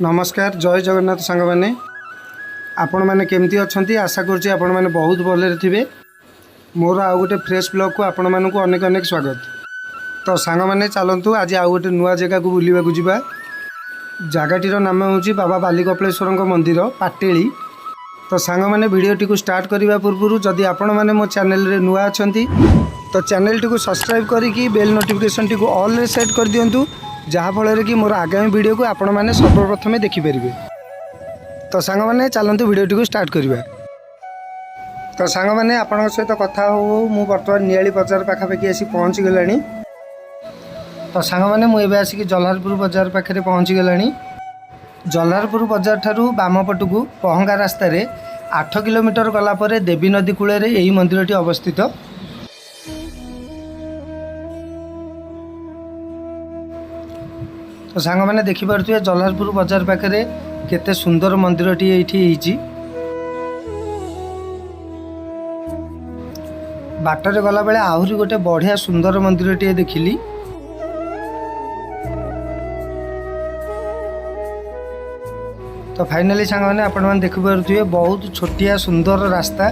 नमस्कार जय जगन्नाथ सांग मैंने आपण मैंने केमती अच्छा आशा करुँच आपण मैंने बहुत भले थे। मोर आउ गोटे फ्रेश ब्लॉग को आपण मानक अनेक अनेक स्वागत। तो सांग मैंने चलतु आज आउ गोटे नुआ जगह को बुलवाक जा। जगहटीर नाम हूँ बाबा बालिकपेश्वर मंदिर पाटेली। तो सांग मैंने भिडटी को स्टार्ट करने पूर्व जदि आपण मैंने मो चैनल रे नुआ अच्छा तो चैनल टी को सब्सक्राइब करके बेल नोटिफिकेशन टी को ऑल रे सेट कर दिंतु, जहाँफल कि मोर आगामी वीडियो को आपण मैंने सर्वप्रथम देखिपारे। तो सांग मैंने चलतु भिडटी को स्टार्ट करवा। तो सांग मैंने आपण सहित कथा हो मु बर्तमान नियाली बजार पाखापाखि आसी पहुँची गलानी। तो सांग मैंने मुझे आसिक जल्हारपुर बजार पाखे पहुँची गलानी। जल्हारपुर बजार ठारू बाम पटू पहंगा रास्तार 8 किलोमीटर गलापर देवी नदी कूल यही मंदिरटी अवस्थित। तो सांग मैंने देखिपे जल्हारपुर बजार पाखे केते सुंदर मंदिरटी ये बाटर गला बेले आहरी गोटे बढ़िया सुंदर मंदिरटी देखिली। तो फाइनाली सांग मैंने आपण मैंने देखिपे बहुत छोटिया सुंदर रास्ता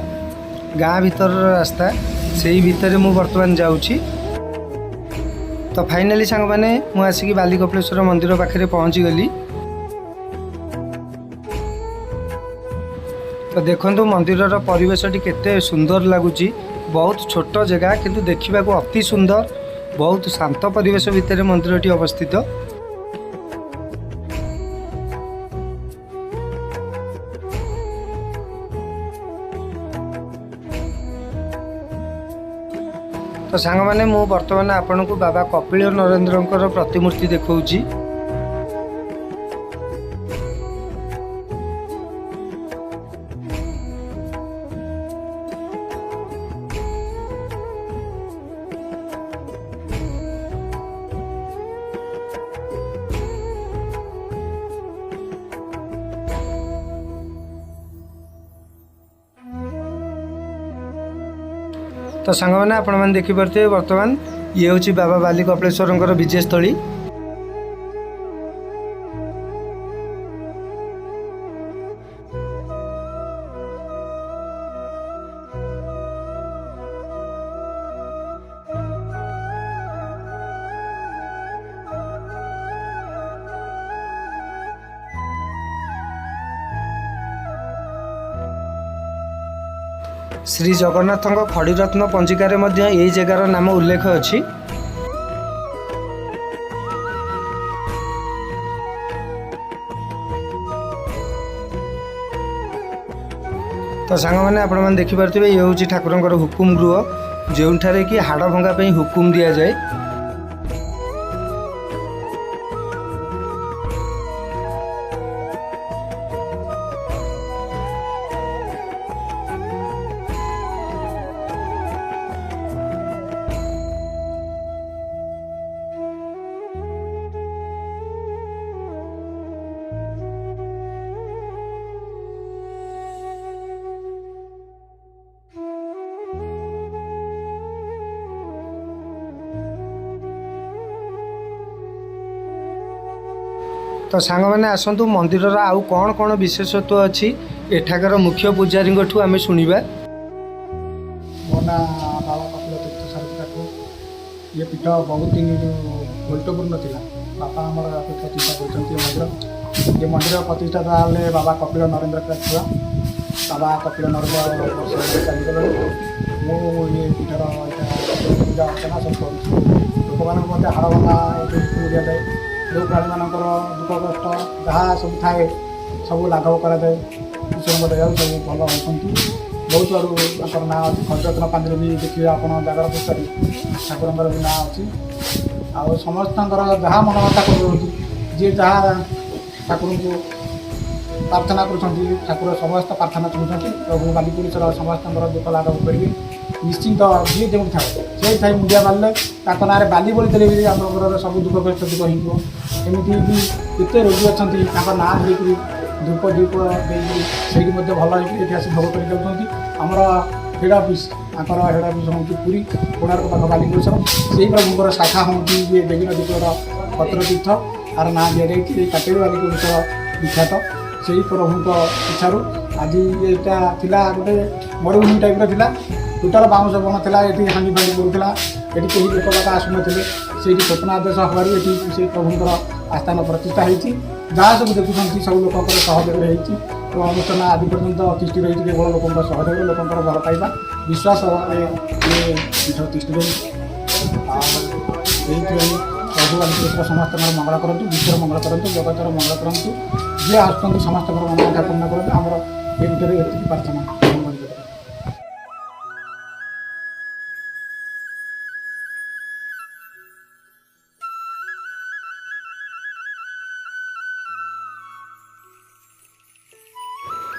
गाँ भीतर रास्ता से भितर मु बर्तमान जाऊँगी। तो फाइनाली सांग मैंने मु आसिक बालिकपेश्वर मंदिर पाखे पहुँची गली। तो देखो मंदिर परिवेशटी केते सुंदर लगुच। बहुत छोट जगह किंतु देखा अति सुंदर, बहुत शांत परिवेश भितर मंदिरटी अवस्थित। तो सांग मैंने मु बर्तमान आपण को बाबा कपिल नरेंद्र प्रतिमूर्ति देखौची। तो सांग मैंने आपण मैंने देखिपे बर्तमान ये हूँ बाबा बालिकपेश्वर विजयस्थली। श्री जगन्नाथ खड़ीरत्न पंजिकार यही जगार नाम उल्लेख अच्छी। तो सांग मैंने आपण मैंने देखिपे ये हूँ ठाकुर हुकुम गृह जो कि हाड़ भंगा हुकुम दि जाए। तो सांग मैंने आसतु मंदिर आउ कौन कौन विशेषत्व अच्छी एठाकर मुख्य पुजारी आम शुणा। मो ना बाबा कपिल तीर्थ सारथी ठाकुर। ये पीठ बहुत दिन गुरुत्वपूर्ण था। बापा आमर पीठ प्रतिष्ठा कर मंदिर। ये मंदिर प्रतिष्ठा ताले बाबा कपिल नरेंद्र छुआ बाबा कपिल नरेंद्र चलीगले। मुझे पीठर पूजा अर्चना सब कर लोक मान हाड़ भंगा दि जाए। जो प्राणी मान दुख कष्ट जहाँ सब थाए सब लाघव कराए सब सब भल होती। बहुत आड़ ना अच्छी खड़रत्न पांजर भी देखिए आप जगार पुस्तरी ठाकुर भी ना अच्छी। आ समस्त जहाँ मनोता कर जी जहाँ ठाकुर को प्रार्थना कर समस्त प्रार्थना शुणुंट प्रभु बालिकेश्वर समस्त दुख लाघव करेंगे निश्चिंत। जी जो थाए से थाई मुंडिया मारे ना बाली बोली देले भी आम घर सब दुख कष्ट दुख हो। एमती भी केते रोगी अच्छा ना देकर धूप दीप देती भल होती आस भोग कर आमर head office Anchor head office हूँ पुरी कोणार्क पाख बालिकेश्वर से प्रभुଙ୍କର शाखा हूँ ये देवी नदी कूलर पत्र तीर्थ आर ना दि जाए काटेरी बालिकेश्वर ବିଖ୍ୟାତ। ସେହି ପ୍ରଭୁଙ୍କ ଇଚ୍ଛାରୁ ଆଜି ଏଇଟା ଥିଲା ଗୋଟେ ମରୁଭୂମି ଟାଇପ୍ର ଥିଲା। ଟୋଟାଲ୍ ବାଉଁଶ ବଣ ଥିଲା, ଏଠି ହାଣ୍ଡି ଫାଣ୍ଡି ପଡ଼ୁଥିଲା, ଏଠି କେହି ଲୋକ ବାକ ଆସୁନଥିଲେ। ସେଇଠି ସ୍ୱପ୍ନାଦେଶ ହେବାରୁ ଏଠି ସେ ପ୍ରଭୁଙ୍କର ଆସ୍ଥାନ ପ୍ରତିଷ୍ଠା ହେଇଛି। ଯାହା ସବୁ ଦେଖୁଛନ୍ତି ସବୁ ଲୋକଙ୍କର ସହଯୋଗରେ ହେଇଛି। ତ ଅନୁଷ୍ଠାନ ଆଜି ପର୍ଯ୍ୟନ୍ତ ତିଷ୍ଠି ରହିଛି କେବଳ ଲୋକଙ୍କ ସହଯୋଗ, ଲୋକଙ୍କର ଭଲ ପାଇବା ବିଶ୍ୱାସରେ ଏ ପୀଠ ତିଷ୍ଠି ରହିଛି। ଆଉ ସେଇଥିପାଇଁ ପ୍ରଭୁ ଆଜି ସମସ୍ତଙ୍କର ମଙ୍ଗଳ କରନ୍ତୁ, ବିଶ୍ୱର ମଙ୍ଗଳ କରନ୍ତୁ, ଜଗତର ମଙ୍ଗଳ କରନ୍ତୁ। ଯିଏ ଆସୁଛନ୍ତି ସମସ୍ତଙ୍କର ମଙ୍ଗଳ ପୂର୍ଣ୍ଣ କରନ୍ତୁ। ଆମର ଏ ଭିତରେ ଏତିକି ପ୍ରାର୍ଥନା।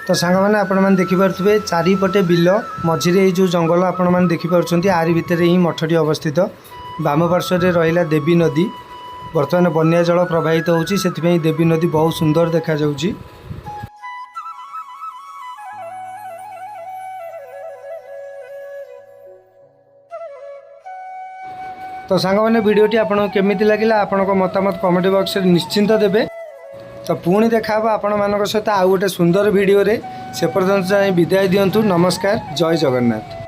ତ ସାଙ୍ଗମାନେ ଆପଣମାନେ ଦେଖିପାରୁଥିବେ ଚାରିପଟେ ବିଲ ମଝିରେ ଏଇ ଯେଉଁ ଜଙ୍ଗଲ ଆପଣମାନେ ଦେଖିପାରୁଛନ୍ତି, ଆରି ଭିତରେ ହିଁ ମଠଟି ଅବସ୍ଥିତ। ବାମ ପାର୍ଶ୍ୱରେ ରହିଲା ଦେବୀ ନଦୀ। ବର୍ତ୍ତମାନ ବନ୍ୟା ଜଳ ପ୍ରବାହିତ ହେଉଛି, ସେଥିପାଇଁ ଦେବୀ ନଦୀ ବହୁତ ସୁନ୍ଦର ଦେଖାଯାଉଛି। ତ ସାଙ୍ଗମାନେ ଭିଡ଼ିଓଟି ଆପଣଙ୍କୁ କେମିତି ଲାଗିଲା ଆପଣଙ୍କ ମତାମତ କମେଣ୍ଟ ବକ୍ସରେ ନିଶ୍ଚିନ୍ତ ଦେବେ। ତ ପୁଣି ଦେଖାହେବ ଆପଣମାନଙ୍କ ସହିତ ଆଉ ଗୋଟେ ସୁନ୍ଦର ଭିଡ଼ିଓରେ। ସେ ପର୍ଯ୍ୟନ୍ତ ଯାଇ ବିଦାୟ ଦିଅନ୍ତୁ। ନମସ୍କାର, ଜୟ ଜଗନ୍ନାଥ।